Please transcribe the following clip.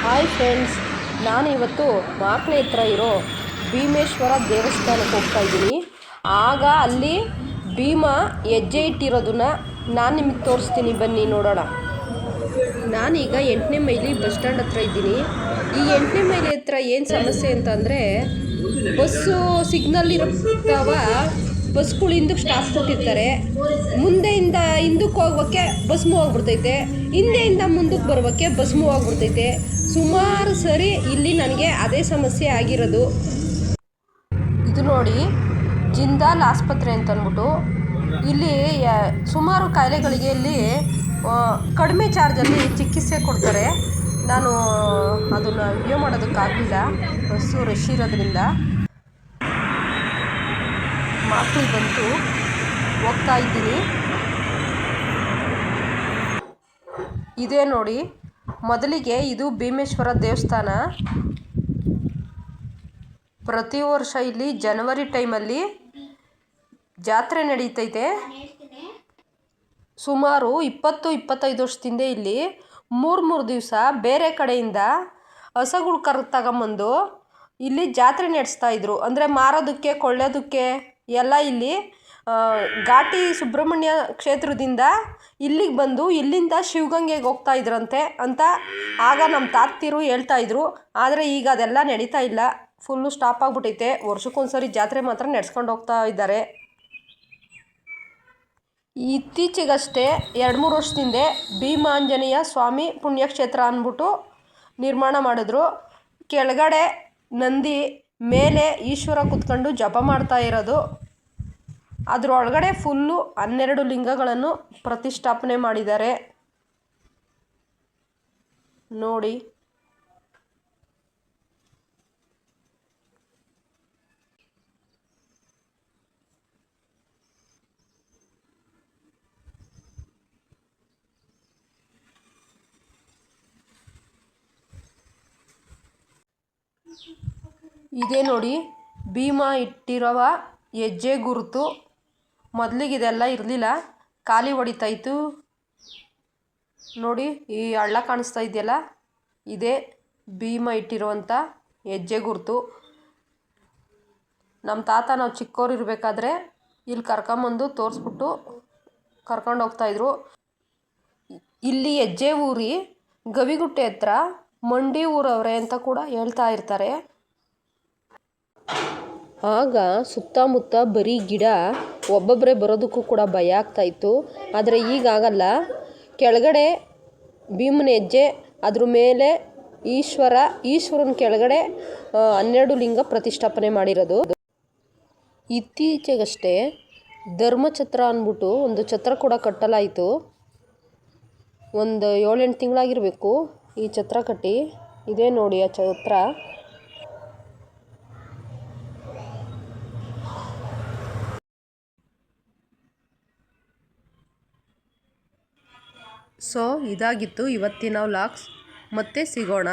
Hi friends, ನಾನಿವತ್ತು ಮಾಕ್ಳೆ ಹತ್ರ ಇರೋ ಭೀಮೇಶ್ವರ ದೇವಸ್ಥಾನಕ್ಕೆ ಹೋಗ್ತಾ ಇದ್ದೀನಿ. ಆಗ ಅಲ್ಲಿ ಭೀಮ ಹೆಜ್ಜೆ ಇಟ್ಟಿರೋದನ್ನ ನಾನು ನಿಮಗೆ ತೋರಿಸ್ತೀನಿ, ಬನ್ನಿ ನೋಡೋಣ. ನಾನೀಗ 8ನೇ ಮೈಲಿ ಬಸ್ ಸ್ಟ್ಯಾಂಡ್ ಹತ್ರ ಇದ್ದೀನಿ. ಈ 8ನೇ ಮೈಲಿ ಹತ್ರ ಏನು ಸಮಸ್ಯೆ ಅಂತಂದರೆ, ಬಸ್ಸು ಸಿಗ್ನಲ್ ಇರ್ತಾವ, ಬಸ್ಗಳು ಹಿಂದಕ್ಕೆ ಸ್ಟಾಪ್ ಕೊಟ್ಟಿರ್ತಾರೆ. ಮುಂದೆಯಿಂದ ಹಿಂದಕ್ಕೆ ಹೋಗೋಕ್ಕೆ ಬಸ್ ಮೂವ್ ಆಗಿಬಿಡ್ತೈತೆ, ಹಿಂದೆಯಿಂದ ಮುಂದಕ್ಕೆ ಬರೋಕ್ಕೆ ಬಸ್ ಮೂವ್ ಆಗಿಬಿಡ್ತೈತೆ. ಸುಮಾರು ಸರಿ ಇಲ್ಲಿ ನನಗೆ ಅದೇ ಸಮಸ್ಯೆ ಆಗಿರೋದು. ಇದು ನೋಡಿ, ಜಿಂದಾಲ್ ಆಸ್ಪತ್ರೆ ಅಂತ ಅಂದ್ಬಿಟ್ಟು ಇಲ್ಲಿ ಸುಮಾರು ಕಾಯಿಲೆಗಳಿಗೆ ಇಲ್ಲಿ ಕಡಿಮೆ ಚಾರ್ಜಲ್ಲಿ ಚಿಕಿತ್ಸೆ ಕೊಡ್ತಾರೆ. ನಾನು ಅದನ್ನು ವಿಡಿಯೋ ಮಾಡೋದಕ್ಕಾಗಲಿಲ್ಲ, ಬಸ್ಸು ರಶ್ ಇರೋದ್ರಿಂದ. ಮಕ್ಕಳು ಬಂತು, ಹೋಗ್ತಾ ಇದ್ದೀನಿ. ಇದೇ ನೋಡಿ, ಮೊದಲಿಗೆ ಇದು ಭೀಮೇಶ್ವರ ದೇವಸ್ಥಾನ. ಪ್ರತಿ ವರ್ಷ ಇಲ್ಲಿ ಜನವರಿ ಟೈಮಲ್ಲಿ ಜಾತ್ರೆ ನಡೀತೈತೆ. ಸುಮಾರು 20-25 ವರ್ಷದಿಂದ ಇಲ್ಲಿ 3 ದಿವಸ ಬೇರೆ ಕಡೆಯಿಂದ ಹಸುಗಳು ತಗೊಂಬಂದು ಇಲ್ಲಿ ಜಾತ್ರೆ ನಡೆಸ್ತಾಯಿದ್ರು. ಅಂದರೆ ಮಾರೋದಕ್ಕೆ, ಕೊಳ್ಳೋದಕ್ಕೆ ಎಲ್ಲ. ಇಲ್ಲಿ ಘಾಟಿ ಸುಬ್ರಹ್ಮಣ್ಯ ಕ್ಷೇತ್ರದಿಂದ ಇಲ್ಲಿಗೆ ಬಂದು ಇಲ್ಲಿಂದ ಶಿವಗಂಗೆಗೆ ಹೋಗ್ತಾ ಇದ್ರಂತೆ ಅಂತ ಆಗ ನಮ್ಮ ತಾತಿರು ಹೇಳ್ತಾಯಿದ್ರು. ಆದರೆ ಈಗ ಅದೆಲ್ಲ ನಡೀತಾ ಇಲ್ಲ, ಫುಲ್ಲು ಸ್ಟಾಪ್ ಆಗಿಬಿಟ್ಟೈತೆ. ವರ್ಷಕ್ಕೊಂದ್ಸರಿ ಜಾತ್ರೆ ಮಾತ್ರ ನಡೆಸ್ಕೊಂಡು ಹೋಗ್ತಾ ಇದ್ದಾರೆ. ಇತ್ತೀಚೆಗಷ್ಟೇ 2-3 ವರ್ಷದಿಂದ ಭೀಮಾಂಜನೇಯ ಸ್ವಾಮಿ ಪುಣ್ಯಕ್ಷೇತ್ರ ಅಂದ್ಬಿಟ್ಟು ನಿರ್ಮಾಣ ಮಾಡಿದ್ರು. ಕೆಳಗಡೆ ನಂದಿ, ಮೇಲೆ ಈಶ್ವರ ಕೂತ್ಕೊಂಡು ಜಪ ಮಾಡ್ತಾ ಇರೋದು. ಅದರೊಳಗಡೆ ಫುಲ್ಲು 12 ಲಿಂಗಗಳನ್ನು ಪ್ರತಿಷ್ಠಾಪನೆ ಮಾಡಿದ್ದಾರೆ ನೋಡಿ. ಇದೇ ನೋಡಿ, ಭೀಮ ಇಟ್ಟಿರುವ ಹೆಜ್ಜೆ ಗುರುತು. ಮೊದಲಿಗೆ ಇದೆಲ್ಲ ಇರಲಿಲ್ಲ, ಖಾಲಿ ಹೊಡಿತಾಯಿತ್ತು ನೋಡಿ. ಈ ಹಳ್ಳ ಕಾಣಿಸ್ತಾ ಇದೆಯಲ್ಲ, ಇದೇ ಭೀಮ ಇಟ್ಟಿರುವಂಥ ಹೆಜ್ಜೆ ಗುರುತು. ನಮ್ಮ ತಾತ ನಾವು ಚಿಕ್ಕವ್ರು ಇರಬೇಕಾದ್ರೆ ಇಲ್ಲಿ ಕರ್ಕೊಂಬಂದು ತೋರಿಸ್ಬಿಟ್ಟು ಕರ್ಕೊಂಡು ಹೋಗ್ತಾಯಿದ್ರು. ಇಲ್ಲಿ ಹೆಜ್ಜೆ ಊರಿ ಗವಿಗುಟ್ಟೆ ಹತ್ರ ಮಂಡಿ ಊರವ್ರೆ ಅಂತ ಕೂಡ ಹೇಳ್ತಾ ಇರ್ತಾರೆ. ಆಗ ಸುತ್ತಮುತ್ತ ಬರೀ ಗಿಡ, ಒಬ್ಬೊಬ್ಬರೇ ಬರೋದಕ್ಕೂ ಕೂಡ ಭಯ ಆಗ್ತಾಯಿತ್ತು. ಆದರೆ ಈಗಾಗಲ್ಲ. ಕೆಳಗಡೆ ಭೀಮನ ಹೆಜ್ಜೆ, ಅದ್ರ ಮೇಲೆ ಈಶ್ವರನ ಕೆಳಗಡೆ 12 ಲಿಂಗ ಪ್ರತಿಷ್ಠಾಪನೆ ಮಾಡಿರೋದು. ಇತ್ತೀಚೆಗಷ್ಟೇ ಧರ್ಮಛತ್ರ ಅಂದ್ಬಿಟ್ಟು ಒಂದು ಛತ್ರ ಕೂಡ ಕಟ್ಟಲಾಯಿತು. ಒಂದು 7-8 ತಿಂಗಳಾಗಿರಬೇಕು ಈ ಛತ್ರ ಕಟ್ಟಿ. ಇದೇ ನೋಡಿ ಆ ಛತ್ರ. ಸೊ ಇದಾಗಿತ್ತು ಇವತ್ತಿನ ವ್ಲಾಗ್ಸ್. ಮತ್ತೆ ಸಿಗೋಣ.